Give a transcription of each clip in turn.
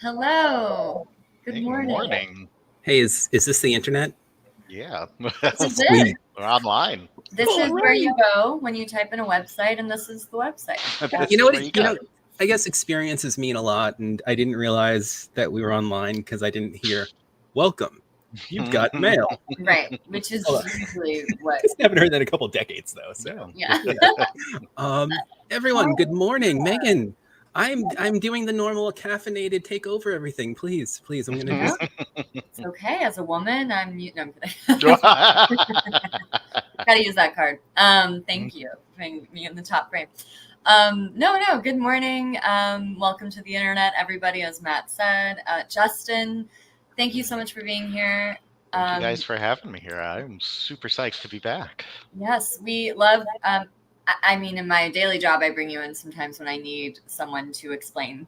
Hello. Good Hey, morning. morning. Hey, is this the internet? Yeah. This is Sweet. it. We're online. This is where you go when you type in a website, and this is the website. This You know is what? where you go. I guess experiences mean a lot, and I didn't realize that we were online because I didn't hear "Welcome." You've got mail. Right, which is Hello. usually what. I haven't heard that in a couple decades, though. So, Yeah. everyone, good morning, Megan. I'm doing the normal caffeinated take over everything. Please, I'm gonna do. It's okay. As a woman, I'm mute. No, I'm kidding. Gotta use that card. Thank you for putting me in the top frame. No. Good morning. Welcome to the internet, everybody. As Matt said, Justin, thank you so much for being here. Thank you guys for having me here. I'm super psyched to be back. Yes, we love. I mean, in my daily job, I bring you in sometimes when I need someone to explain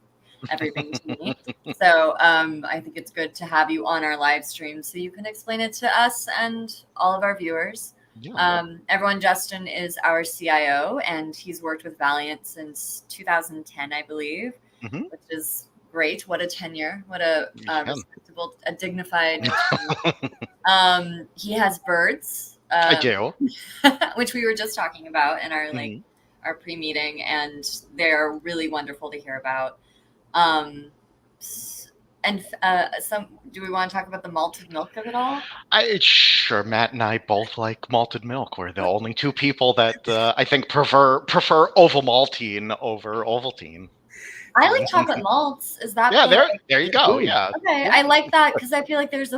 everything to me. So I think it's good to have you on our live stream so you can explain it to us and all of our viewers. Yeah. Everyone, Justin is our CIO, and he's worked with Valiant since 2010, I believe, which is great. What a tenure! What a respectable, a dignified. He has birds. I do. Which we were just talking about in our our pre-meeting, and they're really wonderful to hear about. Do we want to talk about the malted milk of it all? Sure. Matt and I both like malted milk. We're the only two people that I think prefer oval maltine over Ovaltine. I like chocolate malts. Is that? Yeah, there you go. Yeah. Okay, I like that because I feel like there's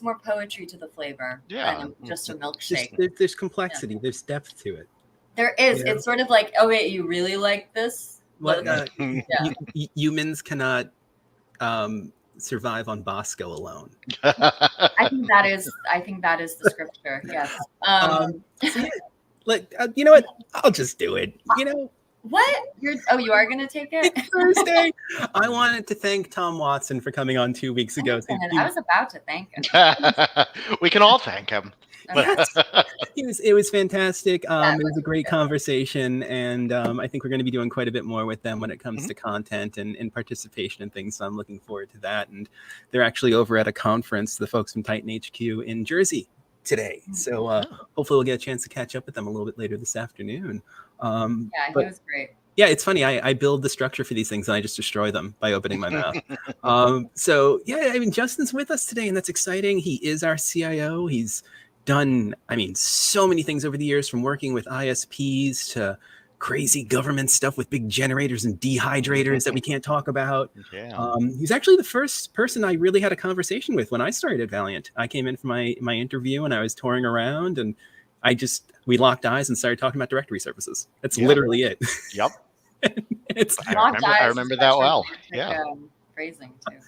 more poetry to the flavor than just a milkshake. There's complexity. Yeah. There's depth to it. There is. Yeah. It's sort of like, oh wait, you really like this? What? Humans cannot survive on Bosco alone. I think that is the scripture. Yes. You know what? I'll just do it. You know. What? You are going to take it? It's Thursday. I wanted to thank Tom Watson for coming on 2 weeks ago. I was about to thank him. We can all thank him. It was fantastic. It was a great conversation, and I think we're going to be doing quite a bit more with them when it comes to content and participation and things. So I'm looking forward to that. And they're actually over at a conference, the folks from Titan HQ in Jersey today. So hopefully we'll get a chance to catch up with them a little bit later this afternoon. He was great. Yeah, it's funny. I build the structure for these things and I just destroy them by opening my mouth. So yeah, I mean, Justin's with us today and that's exciting. He is our CIO. He's done, so many things over the years, from working with ISPs to crazy government stuff with big generators and dehydrators that we can't talk about. Yeah. He's actually the first person I really had a conversation with when I started at Valiant. I came in for my interview and I was touring around and we locked eyes and started talking about directory services. That's literally it. Yep. I remember that well. Yeah. Phrasing too.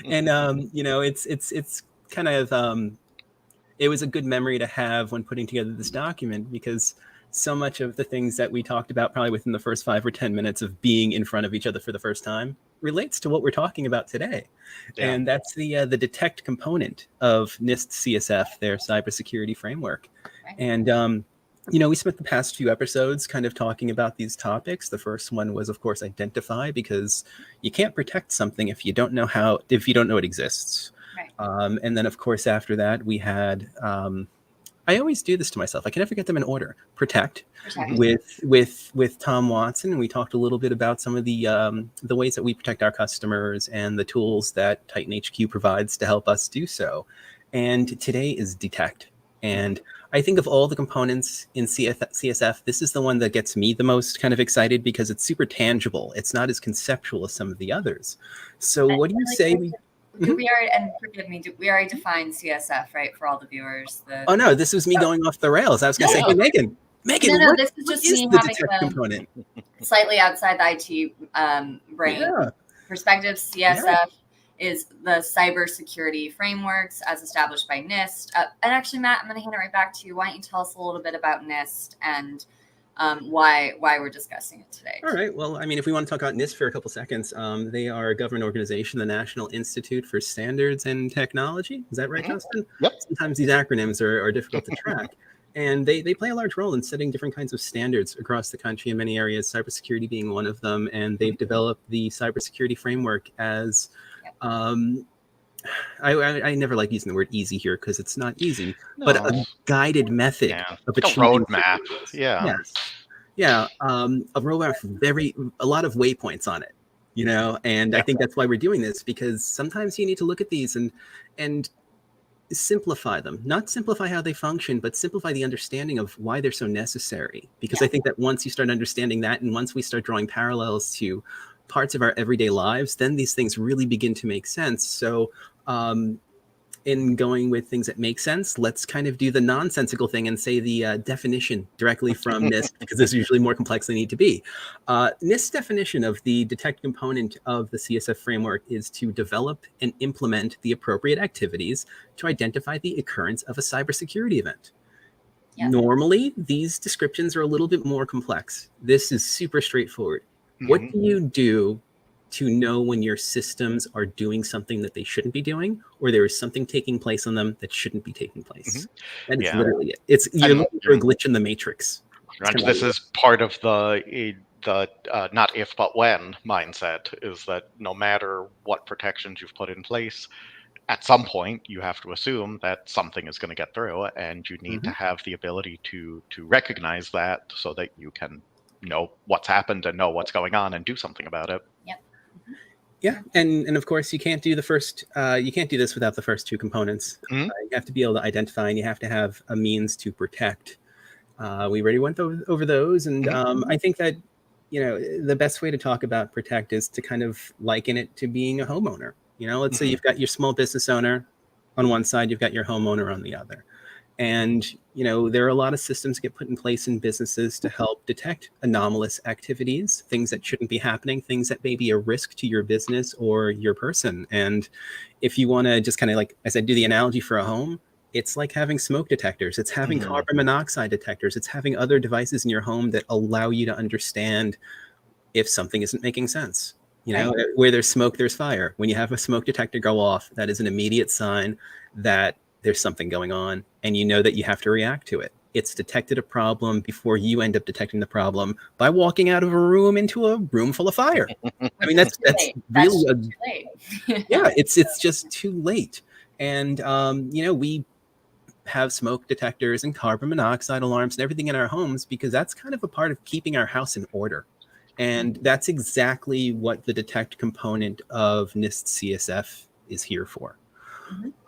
And it's kind of it was a good memory to have when putting together this document, because so much of the things that we talked about probably within the first 5 or 10 minutes of being in front of each other for the first time relates to what we're talking about today. Yeah. And that's the detect component of NIST CSF, their cybersecurity framework. Right. And we spent the past few episodes kind of talking about these topics. The first one was, of course, identify, because you can't protect something if you don't know it exists. Right. And then, of course, after that, we had, I always do this to myself. I can never get them in order. Protect. With Tom Watson. We talked a little bit about some of the ways that we protect our customers and the tools that Titan HQ provides to help us do so. And today is detect. And I think of all the components in CSF, this is the one that gets me the most kind of excited because it's super tangible. It's not as conceptual as some of the others. So what do you say? We already, and forgive me, we already defined CSF, right, for all the viewers? Oh, no, this was me going off the rails. I was going to say, hey, Megan, no, this is just me having a component slightly outside the IT brain perspective. CSF is the cybersecurity frameworks as established by NIST. And actually, Matt, I'm going to hand it right back to you. Why don't you tell us a little bit about NIST and why we're discussing it today? All right. Well, if we want to talk about NIST for a couple seconds, they are a government organization, the National Institute for Standards and Technology. Is that right, Justin? Yep. Sometimes these acronyms are difficult to track. And they play a large role in setting different kinds of standards across the country in many areas, cybersecurity being one of them. And they've developed the cybersecurity framework as, I never like using the word easy here because it's not easy, but a guided method of achieving a roadmap. Yeah. A roadmap with a lot of waypoints on it, and I think that's why we're doing this, because sometimes you need to look at these and simplify them, not simplify how they function, but simplify the understanding of why they're so necessary. Because I think that once you start understanding that, and once we start drawing parallels to parts of our everyday lives, then these things really begin to make sense. So in going with things that make sense, let's kind of do the nonsensical thing and say the definition directly from NIST, because this is usually more complex than they need to be. NIST's definition of the detect component of the CSF framework is to develop and implement the appropriate activities to identify the occurrence of a cybersecurity event. Normally, these descriptions are a little bit more complex. This is super straightforward. What do you do to know when your systems are doing something that they shouldn't be doing, or there is something taking place on them that shouldn't be taking place? And it's literally it. You're looking for a glitch in the matrix. This is part of the not if but when mindset, is that no matter what protections you've put in place, at some point you have to assume that something is going to get through, and you need to have the ability to recognize that so that you can know what's happened and know what's going on and do something about it. Yeah, and of course you can't do this without the first two components. You have to be able to identify, and you have to have a means to protect. We already went over those, and I think that the best way to talk about protect is to kind of liken it to being a homeowner. Let's say you've got your small business owner on one side, you've got your homeowner on the other. And, there are a lot of systems get put in place in businesses to help detect anomalous activities, things that shouldn't be happening, things that may be a risk to your business or your person. And if you want to just kind of, like I said, do the analogy for a home, it's like having smoke detectors. It's having carbon monoxide detectors. It's having other devices in your home that allow you to understand if something isn't making sense. Where there's smoke, there's fire. When you have a smoke detector go off, that is an immediate sign that there's something going on, and that you have to react to it. It's detected a problem before you end up detecting the problem by walking out of a room into a room full of fire. I mean, that's really too late. It's just too late. And we have smoke detectors and carbon monoxide alarms and everything in our homes because that's kind of a part of keeping our house in order. And that's exactly what the detect component of NIST CSF is here for.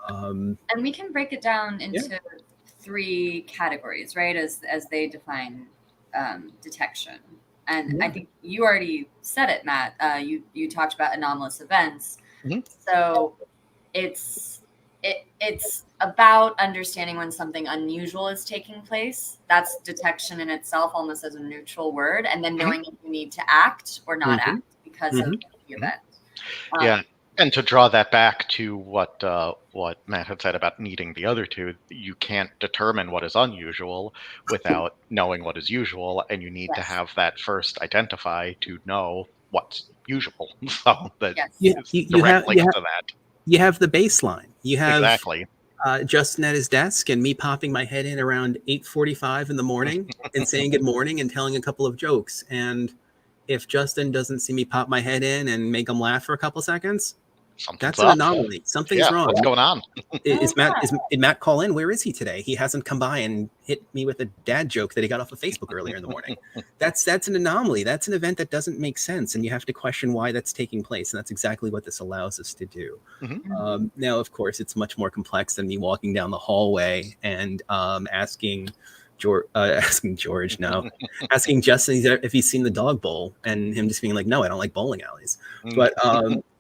And we can break it down into three categories, right? As they define detection. And I think you already said it, Matt. You talked about anomalous events. So it's about understanding when something unusual is taking place. That's detection in itself, almost as a neutral word, and then knowing if you need to act or not act because of the event. And to draw that back to what Matt had said about needing the other two, you can't determine what is unusual without knowing what is usual, and you need to have that first identify to know what's usual. So that you have that. You have the baseline. You have Justin at his desk and me popping my head in around 8:45 in the morning and saying good morning and telling a couple of jokes. And if Justin doesn't see me pop my head in and make him laugh for a couple seconds, that's an anomaly. Something's wrong. What's going on? Did Matt call in? Where is he today? He hasn't come by and hit me with a dad joke that he got off of Facebook earlier in the morning. That's an anomaly. That's an event that doesn't make sense, and you have to question why that's taking place. And that's exactly what this allows us to do. Now, of course, it's much more complex than me walking down the hallway and asking Justin if he's seen the dog bowl, and him just being like, no, I don't like bowling alleys. But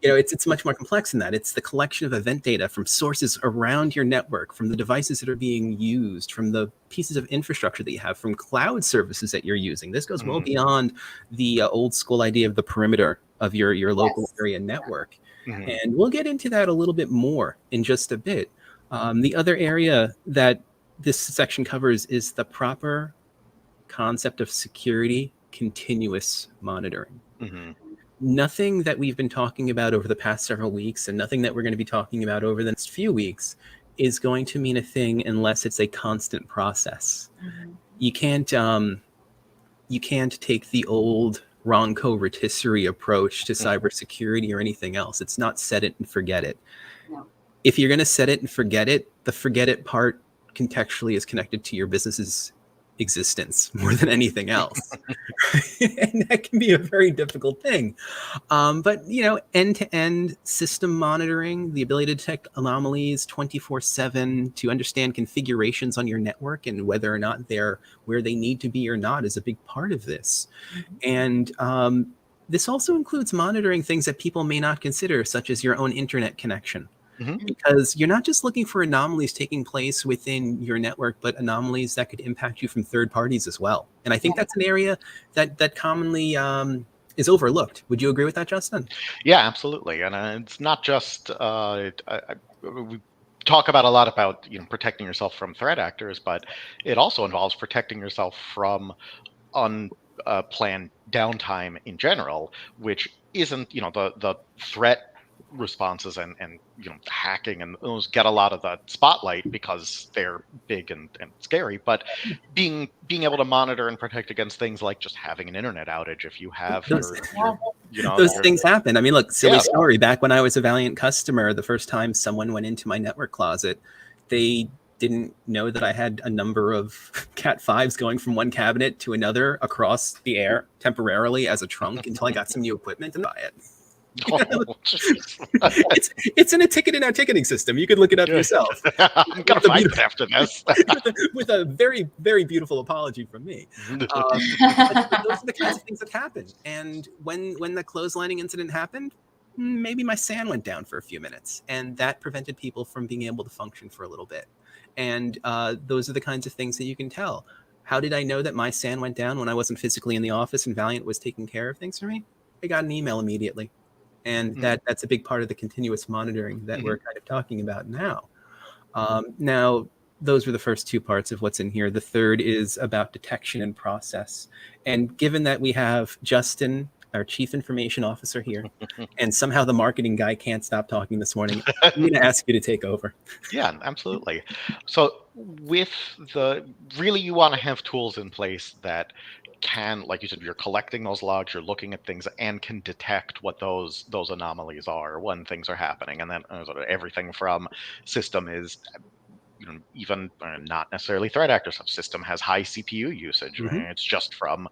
it's much more complex than that. It's the collection of event data from sources around your network, from the devices that are being used, from the pieces of infrastructure that you have, from cloud services that you're using. This goes well beyond the old school idea of the perimeter of your local area network. And we'll get into that a little bit more in just a bit. The other area that this section covers is the proper concept of security continuous monitoring. Nothing that we've been talking about over the past several weeks, and nothing that we're going to be talking about over the next few weeks, is going to mean a thing unless it's a constant process. Mm-hmm. You can't take the old Ronco rotisserie approach to cybersecurity or anything else. It's not set it and forget it. No. If you're going to set it and forget it, the forget it part contextually is connected to your business's existence more than anything else. And that can be a very difficult thing. But, end-to-end system monitoring, the ability to detect anomalies 24/7, to understand configurations on your network and whether or not they're where they need to be or not is a big part of this. And this also includes monitoring things that people may not consider, such as your own internet connection. Because you're not just looking for anomalies taking place within your network, but anomalies that could impact you from third parties as well. And I think that's an area that commonly is overlooked. Would you agree with that, Justin? Yeah, absolutely. And it's not just we talk about a lot about protecting yourself from threat actors, but it also involves protecting yourself from unplanned downtime in general, which isn't the threat responses and hacking and those get a lot of the spotlight because they're big and scary, but being able to monitor and protect against things like just having an internet outage if you have those things happen. I mean, look, silly story, back when I was a Valiant customer, the first time someone went into my network closet, they didn't know that I had a number of Cat 5s going from one cabinet to another across the air temporarily as a trunk until I got some new equipment and buy it. It's in our ticketing system. You could look it up yourself. I'm gonna find it after this with a very, very beautiful apology from me. Those are the kinds of things that happen. And when the clotheslining incident happened, maybe my SAN went down for a few minutes, and that prevented people from being able to function for a little bit. And those are the kinds of things that you can tell. How did I know that my SAN went down when I wasn't physically in the office and Valiant was taking care of things for me? I got an email immediately. And that's a big part of the continuous monitoring that we're kind of talking about now. Now, those were the first two parts of what's in here. The third is about detection and process. And given that we have Justin, our Chief Information Officer here, and somehow the marketing guy can't stop talking this morning, I'm going to ask you to take over. Yeah, absolutely. So with really you want to have tools in place that can, like you said, you're collecting those logs, you're looking at things and can detect what those anomalies are when things are happening. And then everything from system is even not necessarily threat actor stuff. System has high CPU usage. Right? It's just from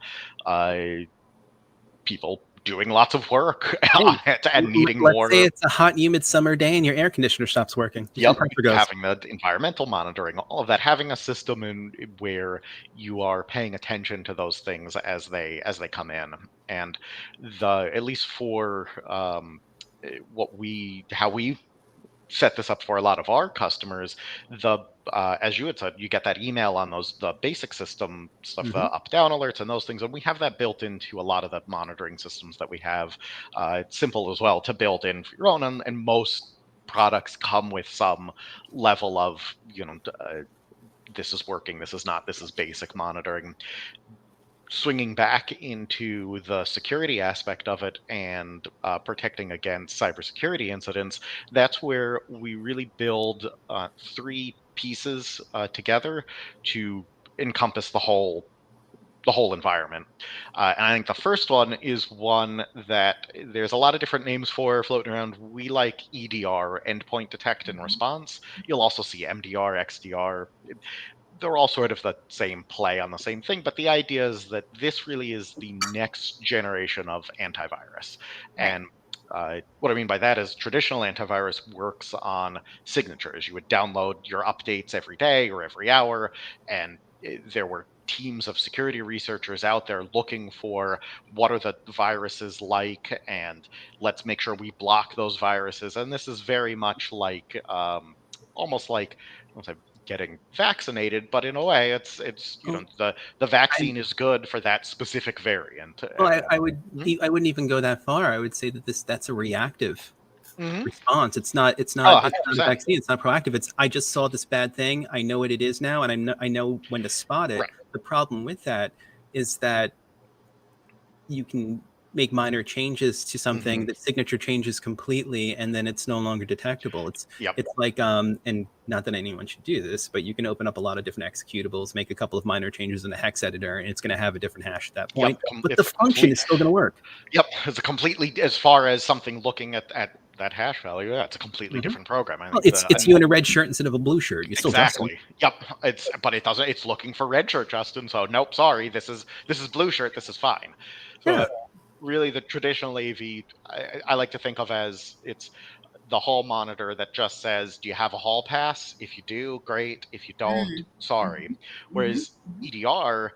people doing lots of work on it and needing more. Let's say it's a hot, humid summer day and your air conditioner stops working. Yep, having the environmental monitoring, all of that, having a system where you are paying attention to those things as they come in, and at least for how we set this up for a lot of our customers, as you had said, you get that email on the basic system stuff, the up-down alerts and those things, and we have that built into a lot of the monitoring systems that we have. It's simple as well to build in for your own, and most products come with some level of this is working, this is not, this is basic monitoring. Swinging back into the security aspect of it and protecting against cybersecurity incidents, that's where we really build three pieces together to encompass the whole environment. And I think the first one is one that there's a lot of different names for floating around. We like EDR, endpoint detect and response. You'll also see MDR, XDR. They're all sort of the same play on the same thing, but the idea is that this really is the next generation of antivirus. And what I mean by that is traditional antivirus works on signatures. You would download your updates every day or every hour, and there were teams of security researchers out there looking for what are the viruses like, and let's make sure we block those viruses. And this is very much like almost like, I don't say getting vaccinated, but in a way it's the vaccine is good for that specific variant. Well, I wouldn't even go that far. I would say that that's a reactive response. It's not a vaccine. It's not proactive. It's, I just saw this bad thing. I know what it is now, and I know when to spot it. Right. The problem with that is that you can make minor changes to something, the signature changes completely, and then it's no longer detectable. It's like, and not that anyone should do this, but you can open up a lot of different executables, make a couple of minor changes in the hex editor, and it's going to have a different hash at that point. But the function is still going to work. Yep, it's a completely, as far as something looking at that hash value, it's a completely different program. Well, it's you in a red shirt instead of a blue shirt. You still exactly. Yep. But it doesn't. It's looking for red shirt, Justin. So nope. Sorry. This is blue shirt. This is fine. So really, the traditional AV, I like to think of as it's the hall monitor that just says, "Do you have a hall pass? If you do, great. If you don't, sorry." Whereas EDR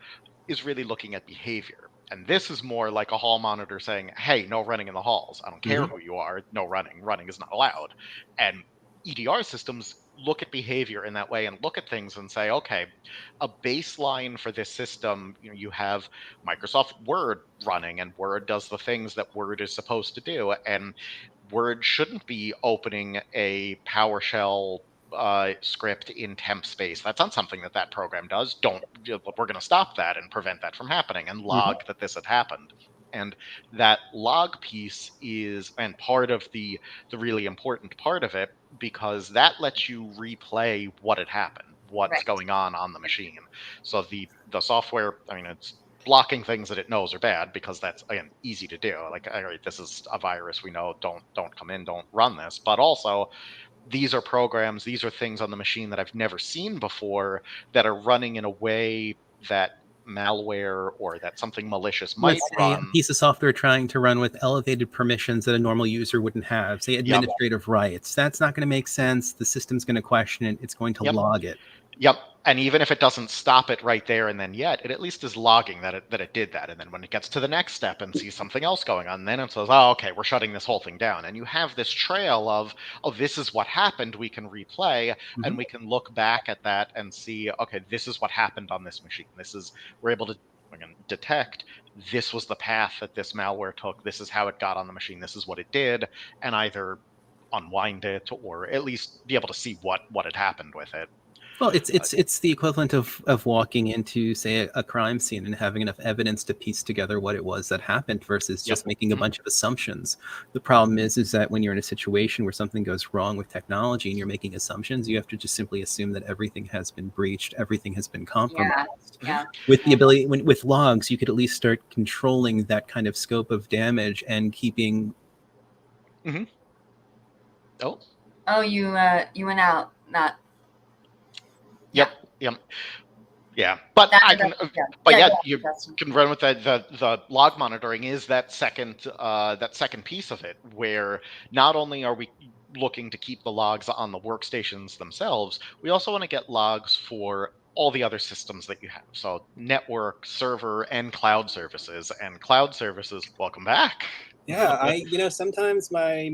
is really looking at behavior. And this is more like a hall monitor saying, "Hey, no running in the halls. I don't care who you are. No running. Running is not allowed." And EDR systems look at behavior in that way and look at things and say, okay, a baseline for this system, you have Microsoft Word running, and Word does the things that Word is supposed to do. And Word shouldn't be opening a PowerShell script in temp space. That's not something that program does. We're going to stop that and prevent that from happening and log that this had happened. And that log piece is, and part of the really important part of it, because that lets you replay what had happened, what's going on the machine. So the software, I mean, it's blocking things that it knows are bad, because that's, again, easy to do. Like, all right, this is a virus, we know, don't come in, don't run this. But also, these are programs, these are things on the machine that I've never seen before that are running in a way that malware or that something malicious might run. A piece of software trying to run with elevated permissions that a normal user wouldn't have, say administrative rights. That's not going to make sense. The system's going to question it. It's going to log it. Yep. And even if it doesn't stop it right there and then yet, it at least is logging that it did that. And then when it gets to the next step and sees something else going on, then it says, oh, okay, we're shutting this whole thing down. And you have this trail of, oh, this is what happened. We can replay and we can look back at that and see, okay, this is what happened on this machine. We're able to detect this was the path that this malware took. This is how it got on the machine. This is what it did. And either unwind it or at least be able to see what had happened with it. Well, it's the equivalent of walking into, say, a crime scene and having enough evidence to piece together what it was that happened versus just making a bunch of assumptions. The problem is that when you're in a situation where something goes wrong with technology and you're making assumptions, you have to just simply assume that everything has been breached, everything has been compromised. With the ability, with logs, you could at least start controlling that kind of scope of damage and keeping. Oh, you went out. Not. Yep. Yeah, but you can run with the log monitoring is that second piece of it, where not only are we looking to keep the logs on the workstations themselves, we also want to get logs for all the other systems that you have. So network, server, and cloud services. And cloud services, welcome back. Yeah, sometimes my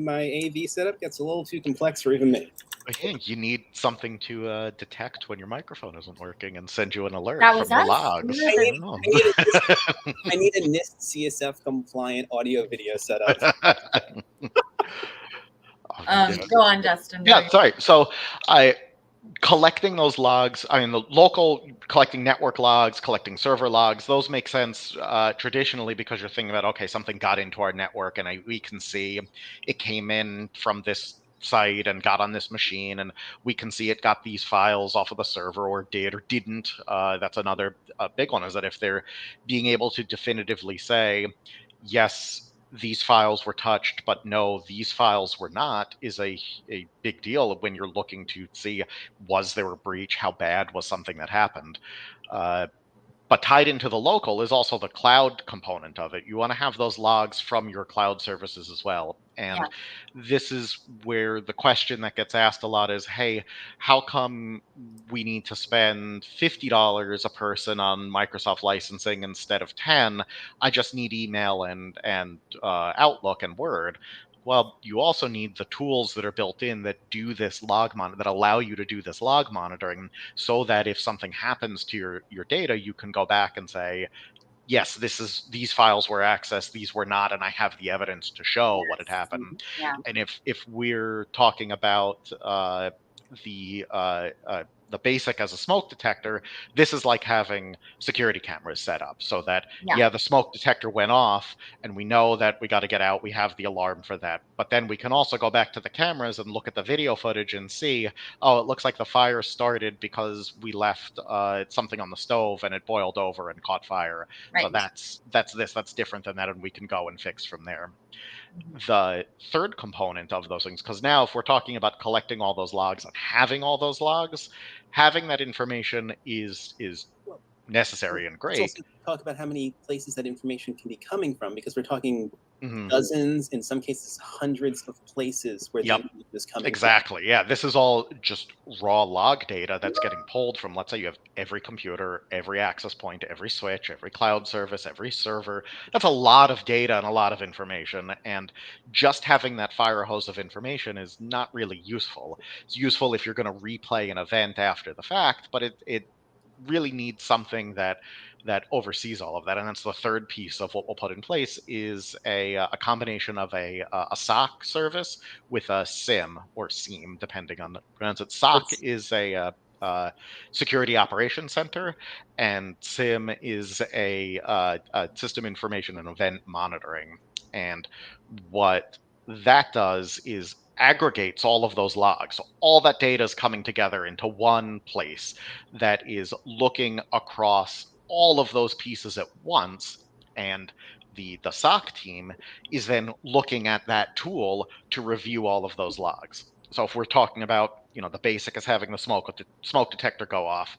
AV setup gets a little too complex for even me. You need something to detect when your microphone isn't working and send you an alert from the logs. I need a NIST CSF compliant audio video setup. Go on, Justin. Yeah, sorry. So collecting those logs, I mean, the local collecting network logs, collecting server logs, those make sense traditionally because you're thinking about, okay, something got into our network and we can see it came in from this site and got on this machine, and we can see it got these files off of the server or did or didn't. That's another big one, is that if they're being able to definitively say, yes, these files were touched, but no, these files were not, is a big deal when you're looking to see, was there a breach? How bad was something that happened? But tied into the local is also the cloud component of it. You want to have those logs from your cloud services as well. And this is where the question that gets asked a lot is, hey, how come we need to spend $50 a person on Microsoft licensing instead of 10? I just need email and Outlook and Word. Well, you also need the tools that are built in that do this that allow you to do this log monitoring, so that if something happens to your data, you can go back and say, yes, these files were accessed, these were not, and I have the evidence to show what had happened. And if we're talking about the the basic as a smoke detector, this is like having security cameras set up so that, the smoke detector went off and we know that we got to get out. We have the alarm for that. But then we can also go back to the cameras and look at the video footage and see, oh, it looks like the fire started because we left something on the stove and it boiled over and caught fire. Right. So that's different than that, and we can go and fix from there. The third component of those things, because now if we're talking about collecting all those logs and having all those logs, having that information is necessary and great. Let's also talk about how many places that information can be coming from, because we're talking dozens, in some cases hundreds of places where the information is coming from. Yeah, this is all just raw log data that's getting pulled from, let's say you have every computer, every access point, every switch, every cloud service, every server. That's a lot of data and a lot of information, and just having that fire hose of information is not really useful. It's useful if you're going to replay an event after the fact, but it really needs something that oversees all of that. And that's the third piece of what we'll put in place is a combination of a SOC service with a SIM or SIEM, depending on the pronounce it. SOC is a security operations center, and SIM is a system information and event monitoring. And what that does is aggregates all of those logs. So all that data is coming together into one place that is looking across all of those pieces at once. And the SOC team is then looking at that tool to review all of those logs. So if we're talking about, the basic is having the smoke detector go off,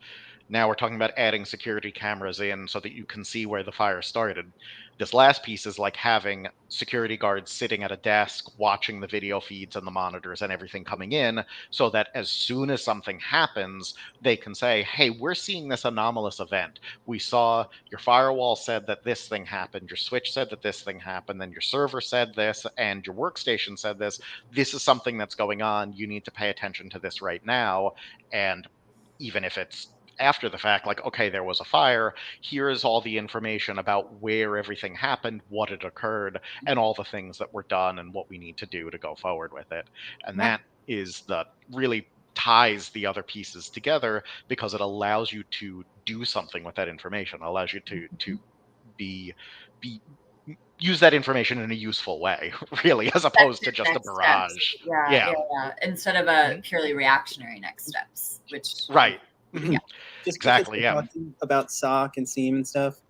now we're talking about adding security cameras in so that you can see where the fire started. This last piece is like having security guards sitting at a desk watching the video feeds and the monitors and everything coming in, so that as soon as something happens, they can say, hey, we're seeing this anomalous event. We saw your firewall said that this thing happened, your switch said that this thing happened, then your server said this, and your workstation said this. This is something that's going on. You need to pay attention to this right now. And even if it's after the fact, like, okay, there was a fire, here's all the information about where everything happened, what had occurred, and all the things that were done and what we need to do to go forward with it. And that is the really ties the other pieces together, because it allows you to do something with that information. It allows you to be use that information in a useful way, really, as opposed to just a barrage. Yeah. Instead of a purely reactionary next steps, which just exactly. Talking about SOC and SIEM and stuff,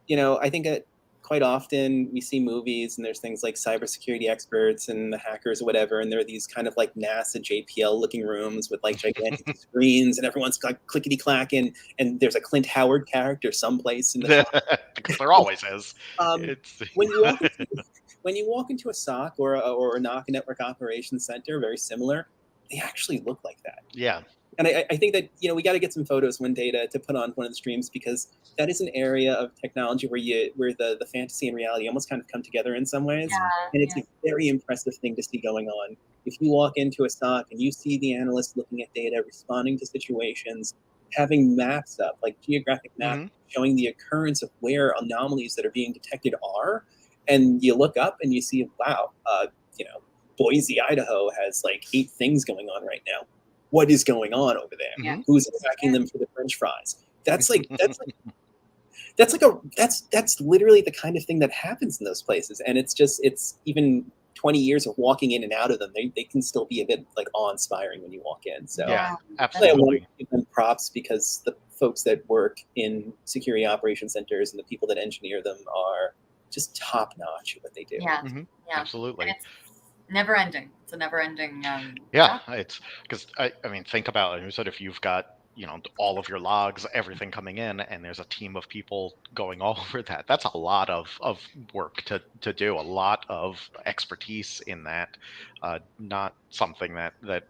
I think that quite often we see movies and there's things like cybersecurity experts and the hackers or whatever, and there are these kind of like NASA JPL looking rooms with like gigantic screens and everyone's like clickety clacking, and there's a Clint Howard character someplace in the there always is. When you walk into a SOC or a NOC, network operations center, very similar, they actually look like that. Yeah. And I think that, we got to get some photos one day to put on one of the streams, because that is an area of technology where the fantasy and reality almost kind of come together in some ways. And it's a very impressive thing to see going on. If you walk into a SOC and you see the analysts looking at data, responding to situations, having maps up, like geographic maps, showing the occurrence of where anomalies that are being detected are, and you look up and you see, wow, Boise, Idaho has like 8 things going on right now. What is going on over there? Who's attacking them for the French fries? That's literally the kind of thing that happens in those places. And it's even 20 years of walking in and out of them, they can still be a bit like awe-inspiring when you walk in. So absolutely. I want to give them props, because the folks that work in security operations centers and the people that engineer them are just top-notch at what they do. Absolutely. And it's never ending. It's a never ending. It's because I mean, think about it. You said if you've got all of your logs, everything coming in, and there's a team of people going all over that. That's a lot of work to do. A lot of expertise in that. Not something that.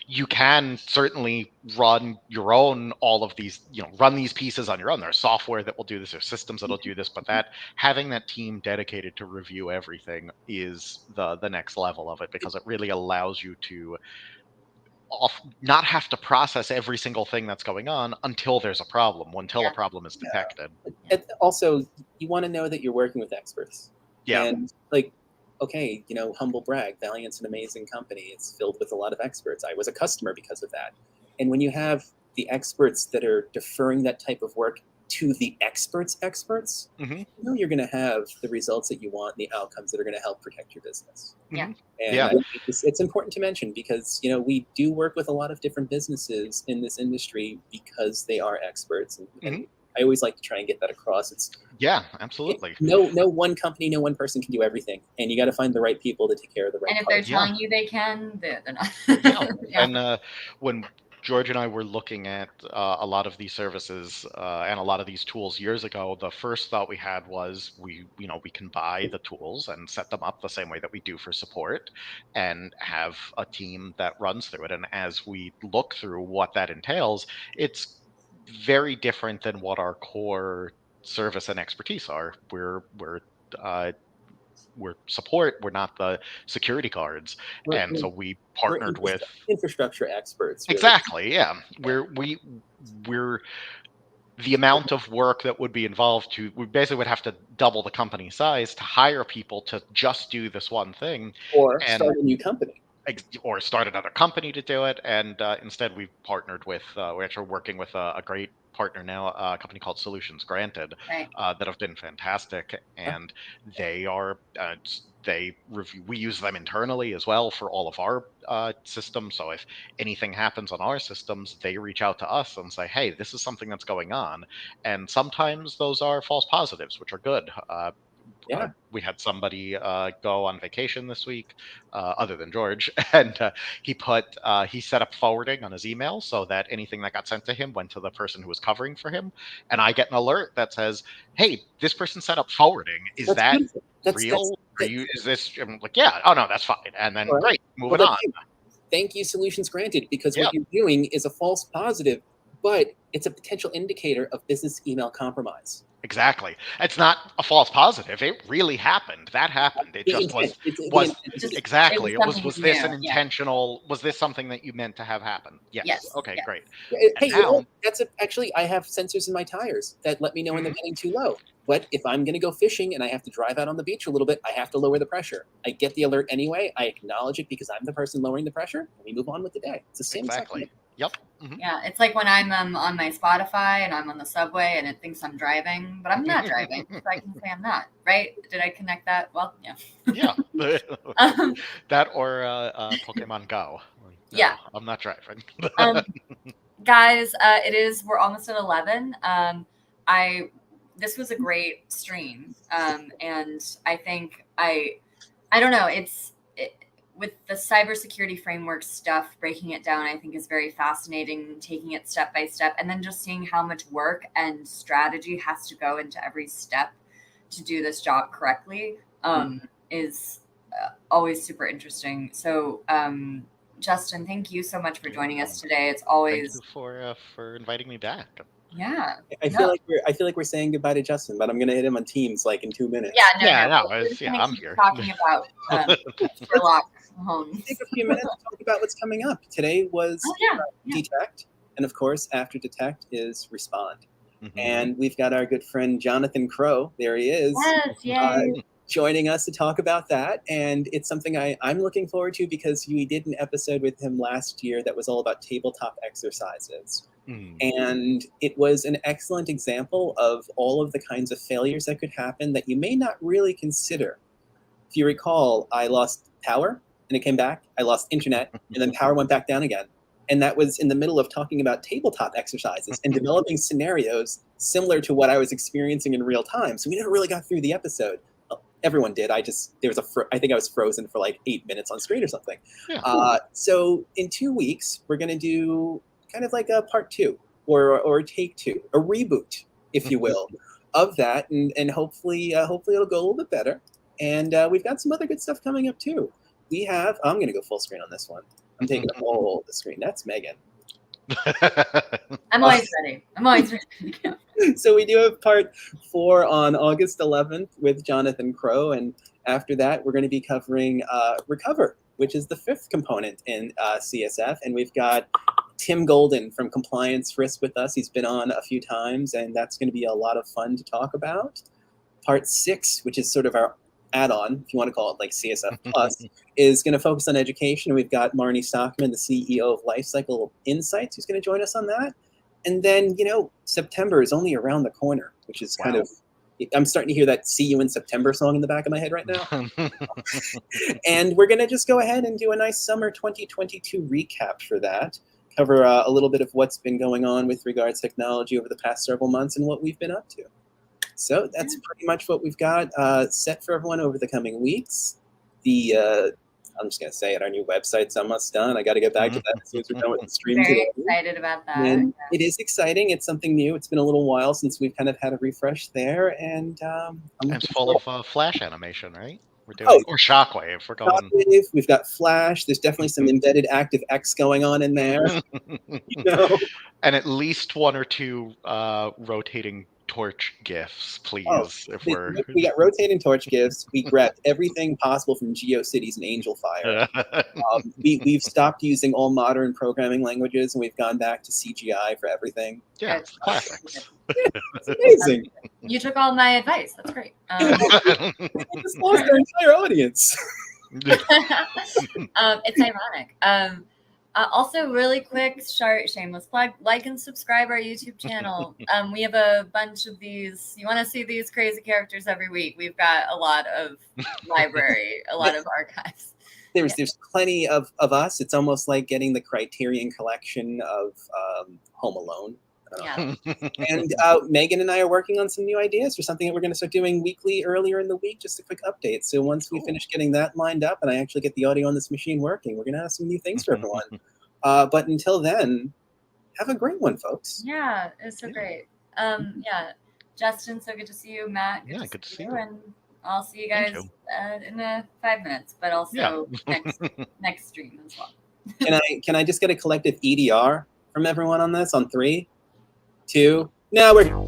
You can certainly run your own, all of these, run these pieces on your own. There's software that will do this, there's systems that'll do this, but that having that team dedicated to review everything is the next level of it, because it really allows you to not have to process every single thing that's going on until there's a problem, a problem is detected. Also, you want to know that you're working with experts. Yeah. And like, okay, humble brag, Valiant's an amazing company. It's filled with a lot of experts. I was a customer because of that. And when you have the experts that are deferring that type of work to the experts, Mm-hmm. you know you're going to have the results that you want, and the outcomes that are going to help protect your business. Yeah. And Yeah. it's important to mention because, you know, we do work with a lot of different businesses in this industry because they are experts. And I always like to try and get that across. It's absolutely. No one company, no one person can do everything. And you got to find the right people to take care of the right And if parts. they're telling you they can, they're not. Yeah. And when George and I were looking at a lot of these services and a lot of these tools years ago, the first thought we had was we can buy the tools and set them up the same way that we do for support and have a team that runs through it. And as we look through what that entails, it's very different than what our core service and expertise are. We're support, we're not the security guards. And so we partnered with infrastructure experts. Really. Exactly. Yeah. We're the amount of work that would be involved we basically would have to double the company size to hire people to just do this one thing. Or start a new company. Or start another company to do it. And instead we've partnered with, we're actually working with a great partner now, a company called Solutions Granted, that have been fantastic. And they are, we use them internally as well for all of our systems. So if anything happens on our systems, they reach out to us and say, hey, this is something that's going on. And sometimes those are false positives, which are good. We had somebody go on vacation this week, other than George, and he set up forwarding on his email so that anything that got sent to him went to the person who was covering for him. And I get an alert that says, "Hey, this person set up forwarding. Is that real? Is this?" I'm like, "Yeah. Oh no, that's fine." And then great, moving on. Thank you, Solutions Granted, because what you're doing is a false positive, but it's a potential indicator of business email compromise. Exactly. It's not a false positive. It really happened. That happened. It just was exactly. Was this an intentional? Was this something that you meant to have happen? Yes. Okay, great. Hey, now, actually, I have sensors in my tires that let me know when they're getting too low. But if I'm going to go fishing and I have to drive out on the beach a little bit, I have to lower the pressure. I get the alert anyway. I acknowledge it because I'm the person lowering the pressure, and we move on with the day. It's the same exactly. Yep. Yeah, it's like when I'm on my Spotify and I'm on the subway and it thinks I'm driving, but I'm not driving, so I can say I'm not. Right? Did I connect that? Well, yeah. Yeah. That or Pokemon Go. No, I'm not driving. Guys, we're almost at 11. This was a great stream, and I think I don't know. With the cybersecurity framework stuff, breaking it down, I think is very fascinating, taking it step by step, and then just seeing how much work and strategy has to go into every step to do this job correctly is always super interesting. So, Justin, thank you so much for joining us today. It's always thank you for inviting me back. Yeah. I feel like we're saying goodbye to Justin, but I'm gonna hit him on Teams like in 2 minutes. I'm here. Talking about Sherlock Holmes. Take a few minutes to talk about what's coming up. Today was Detect, and of course, after Detect is Respond. And we've got our good friend Jonathan Crow. There he is. Yes, joining us to talk about that. And it's something I'm looking forward to because we did an episode with him last year that was all about tabletop exercises. And it was an excellent example of all of the kinds of failures that could happen that you may not really consider. If you recall, I lost power and it came back. I lost internet and then power went back down again. And that was in the middle of talking about tabletop exercises and developing scenarios similar to what I was experiencing in real time. So we never really got through the episode. Well, everyone did. I think I was frozen for like 8 minutes on screen or something. So in 2 weeks, we're going to do kind of like a part 2 or take 2, a reboot, if you will, of that. And hopefully it'll go a little bit better. And we've got some other good stuff coming up too. I'm going to go full screen on this one. I'm taking up all the screen. That's Megan. I'm always ready. So we do have part 4 on August 11th with Jonathan Crow. And after that, we're going to be covering Recover, which is the 5th component in CSF. And we've got Tim Golden from Compliance Risk with us. He's been on a few times, and that's going to be a lot of fun to talk about. Part 6, which is sort of our add-on, if you want to call it like CSF Plus, is going to focus on education. We've got Marnie Stockman, the CEO of Lifecycle Insights, who's going to join us on that. And then, September is only around the corner, which is kind of, I'm starting to hear that "See You in September" song in the back of my head right now. And we're going to just go ahead and do a nice summer 2022 recap for that. Cover a little bit of what's been going on with regards to technology over the past several months and what we've been up to. So that's pretty much what we've got set for everyone over the coming weeks. I'm just going to say it, our new website's almost done. I got to get back to that as soon as we're done with the stream today. Very excited about that. And it is exciting. It's something new. It's been a little while since we've kind of had a refresh there. And it's full of Flash animation, right? We're doing, or Shockwave. We're going. Shockwave, we've got Flash. There's definitely some embedded ActiveX going on in there. And at least one or two rotating torch gifs, please. We got rotating torch gifs. We grabbed everything possible from GeoCities and Angel Fire. We've stopped using all modern programming languages, and we've gone back to CGI for everything. Yeah, it's classics. It's amazing. You took all my advice. That's great. We just lost our entire audience. It's ironic. Also, really quick, shameless plug, like and subscribe our YouTube channel. We have a bunch of these. You want to see these crazy characters every week. We've got a lot of library, a lot of archives. There's plenty of us. It's almost like getting the Criterion collection of Home Alone. Yeah. And Megan and I are working on some new ideas for something that we're going to start doing weekly earlier in the week. Just a quick update. So once we finish getting that lined up and I actually get the audio on this machine working, we're going to have some new things for everyone. But until then, have a great one, folks. Yeah, it's so great. Justin, so good to see you. Matt, good to see you. And I'll see you guys in 5 minutes, but also next stream as well. Can I just get a collective EDR from everyone on this on 3, 2? No, we're